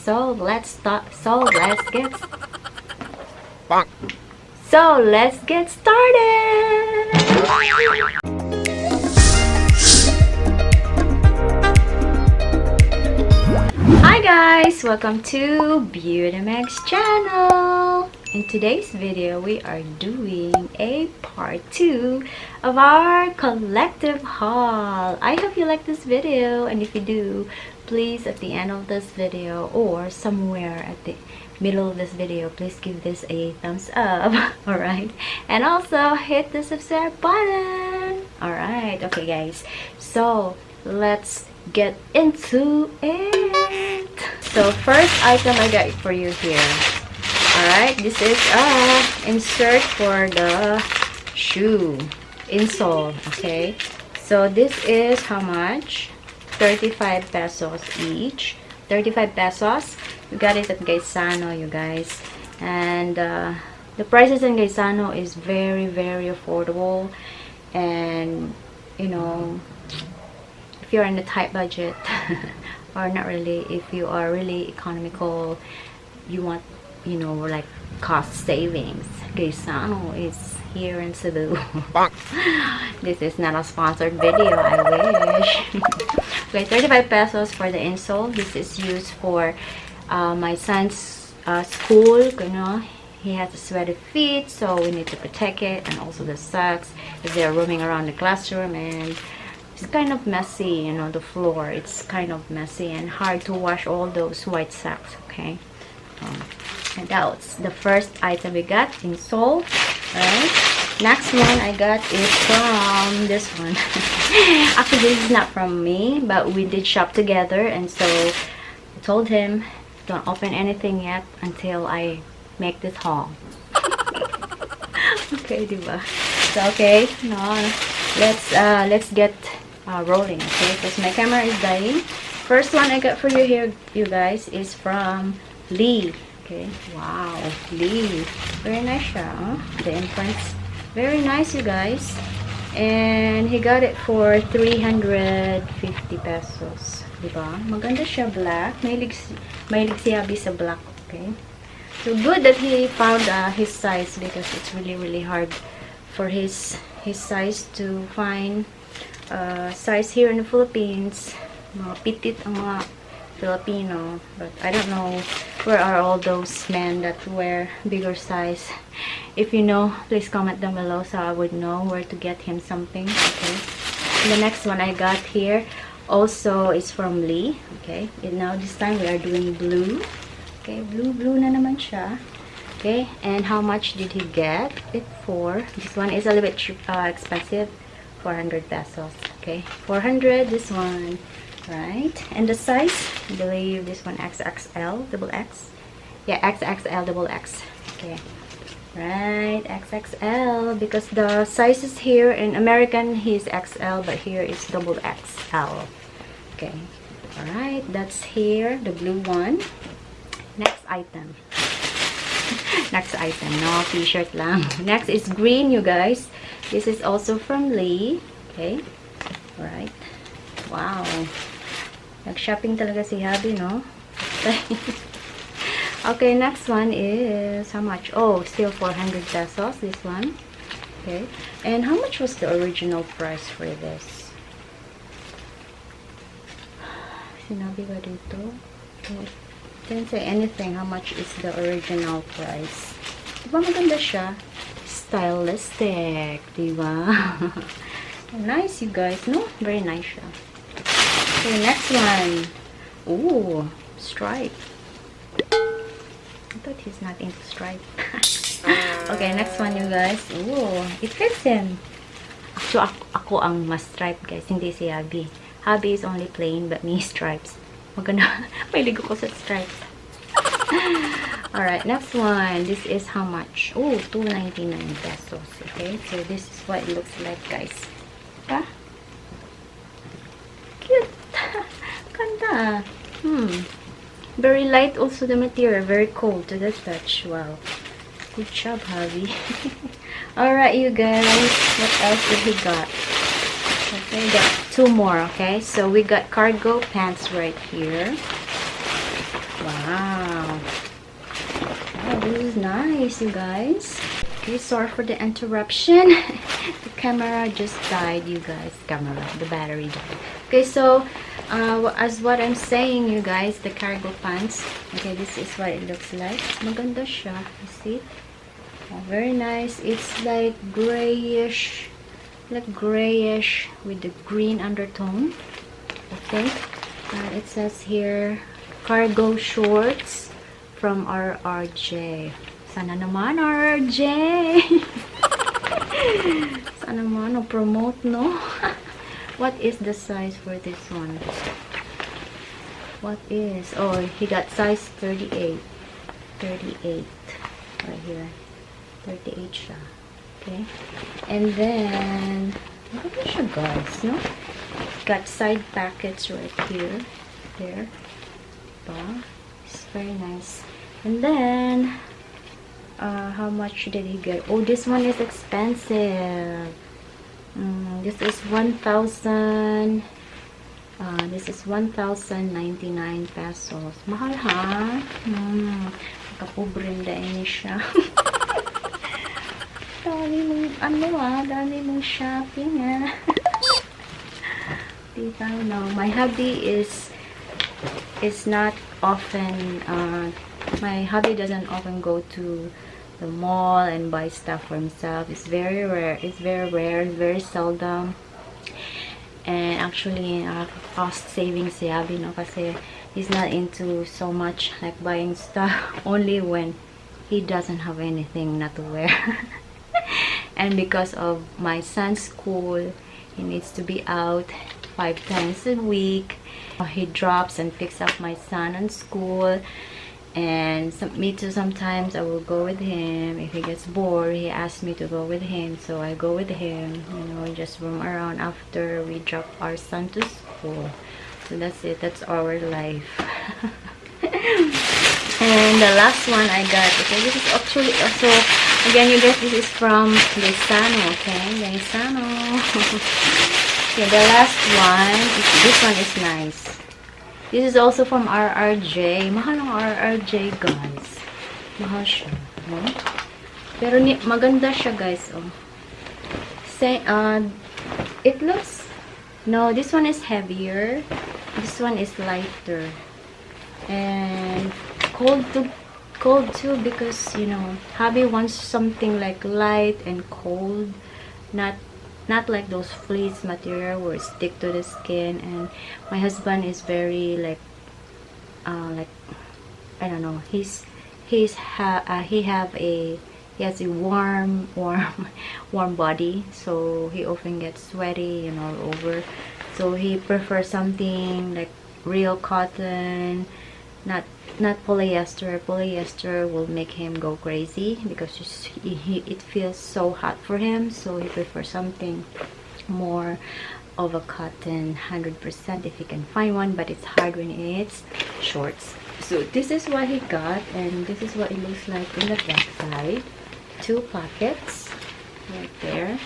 So let's start. Let's get started. Hi guys, welcome to Beauty Meg's channel. In today's video, we are doing a part 2 of our collective haul. I hope you like this video, and if you do, please at the end of this video or somewhere at the middle of this video, please give this a thumbs up. Alright, and also hit the subscribe button. Alright, okay guys, so let's get into it. So first item I got for you here. Alright, this is insert for the shoe insole. Okay, so this is how much? 35 pesos each. 35 pesos. You got it at Gaisano, you guys. And the prices in Gaisano is very affordable. And you know, if you're in a tight budget or not really, if you are really economical, you want, you know, like cost savings, Gaisano is here in Cebu. This is not a sponsored video, I wish. Okay, 35 pesos for the insole. This is used for my son's school. You know, he has sweaty feet, so we need to protect it, and also the socks if they're roaming around the classroom, and it's kind of messy, you know, the floor. It's kind of messy and hard to wash all those white socks. Okay, and that's the first item we got, insole. Right. Next one I got is from this one. Actually, this is not from me, but we did shop together, and so I told him, don't open anything yet until I make this haul. Okay, diba? So okay, no, let's get rolling. Okay, because my camera is dying. First one I got for you here, you guys, is from Lee. Okay, wow, Lee, very nice siya, huh? The imprints, very nice, you guys. And he got it for 350 pesos, diba? Maganda siya, black. Mahilig si Abby sa black. Okay, so good that he found his size, because it's really hard for his size to find size here in the Philippines. Mga pitit ang mga Filipino, but I don't know where are all those men that wear bigger size. If you know, please comment down below so I would know where to get him something. Okay, and the next one I got here also is from Lee. Okay, and now this time we are doing blue. Okay, blue na naman siya. Okay, and how much did he get it for? This one is a little bit cheap, expensive, 400 pesos. Okay, 400 this one. Right, and the size, I believe this one XXL double X. Yeah, XXL double X. Okay, right, XXL, because the sizes here in American he's XL, but here it's double XL. Okay, all right, that's here the blue one. Next item. Next item, no t-shirt lang. Next is green, you guys. This is also from Lee. Okay, all right, wow. Nag-shopping talaga si Habi, no? Okay, next one is how much? Oh, still 400 pesos, this one. Okay, and how much was the original price for this? Sinabi ba dito? Okay. Didn't say anything. How much is the original price? Diba maganda siya? Stylistic, diba? Nice, you guys, no? Very nice siya. Okay, next one. Ooh, stripe. I thought he's not into stripe. Okay, next one, you guys. Ooh, it fits him. Actually, ako ang mas stripe, guys. Hindi si Habi. Habi is only plain, but me stripes. Maganda. May ligo ko sa stripes. Alright, next one. This is how much? Oh, 299 pesos. Okay, so this is what it looks like, guys. Diba? Cute. Ganda. Very light also the material. Very cold to the touch. Wow. Good job, Javi. Alright, you guys. What else did he got? Okay, got two more, okay? So we got cargo pants right here. Wow. Oh, this is nice, you guys. Okay, sorry for the interruption. The camera just died, you guys. The battery died. Okay, so as what I'm saying, you guys, the cargo pants. Okay, this is what it looks like. Maganda siya. You see? Oh, very nice. It's like grayish with the green undertone. Okay. It says here, cargo shorts from RRJ. Sana naman, RRJ! Sana naman, promote, no? What is the size for this one? What is? Oh, he got size 38. 38. Right here. 38 siya. Okay. And then, what is siya, guys, no? Got side pockets right here. There. It's very nice. And then, how much did he get? Oh, this one is expensive. This is 1,000. This is 1,099 pesos. Mahal, ha? Kapobrenda ini siya. Dami mong shopping, ha? No, my hubby is not often, my hubby doesn't often go to the mall and buy stuff for himself. It's very rare. It's very seldom. And actually, cost saving si hubby, no, kasi he's not into so much like buying stuff only when he doesn't have anything not to wear. And because of my son's school, he needs to be out 5 times a week. He drops and picks up my son in school, and me too. Sometimes I will go with him. If he gets bored, he asks me to go with him, so I go with him, you know, just roam around after we drop our son to school. So that's it. That's our life. And the last one I got, okay, this is actually also, again, you guys, this is from Bisaya, okay, Bisaya. Okay, the last one, this one is nice. This is also from RRJ. Mahal ang RRJ, guys. Mahal siya. No? Pero maganda siya, guys. Oh. Say, it looks, no, this one is heavier. This one is lighter. And cold too, because, you know, hubby wants something like light and cold. Not like those fleece material where it stick to the skin. And my husband is very like I don't know, he has a warm body, so he often gets sweaty and all over. So he prefers something like real cotton, not polyester. Polyester will make him go crazy because it feels so hot for him. So he prefers something more of a cotton, 100% if he can find one, but it's hard when it's shorts. So this is what he got, and this is what it looks like in the back side. 2 pockets right there,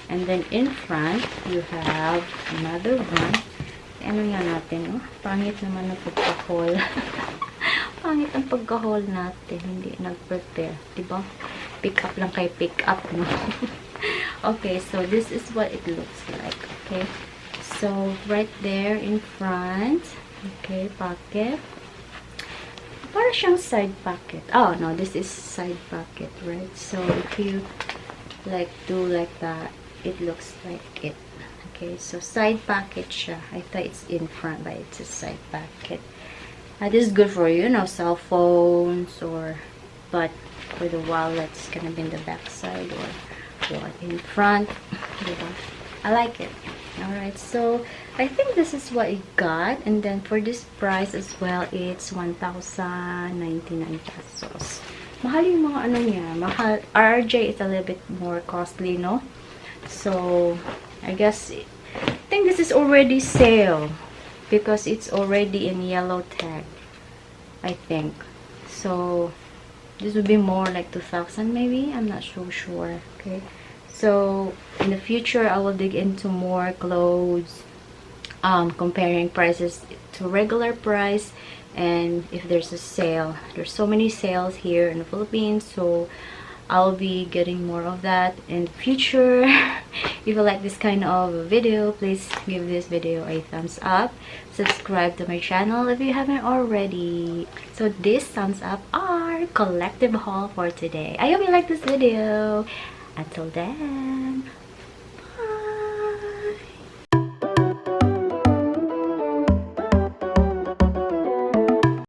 and then in front you have another one. Ano nga natin, oh? Pangit naman na pagka-haul. Pangit ang pagka-haul natin, hindi nag-prepare, diba? Pick up lang kay pick up, no? Okay, so this is what it looks like. Okay, so right there in front, okay, pocket. Para siyang side pocket. Oh no, this is side pocket, right? So if you like do like that, it looks like it. Okay, so side pocket siya. I thought it's in front, but it's a side pocket. This is good for, you know, cell phones, or but for the wallet, it's gonna be in the back side or what, in front. I like it. Alright, so I think this is what it got, and then for this price as well, it's 1,099 pesos. Mahal yung mga ano niya. Mahal. RRJ is a little bit more costly, no? So I guess, I think this is already sale because it's already in yellow tag, I think. So this would be more like 2,000 maybe. I'm not so sure. Okay, so in the future I will dig into more clothes comparing prices to regular price, and if there's a sale. There's so many sales here in the Philippines, so I'll be getting more of that in the future. If you like this kind of video, please give this video a thumbs up. Subscribe to my channel if you haven't already. So this thumbs up our collective haul for today. I hope you like this video. Until then,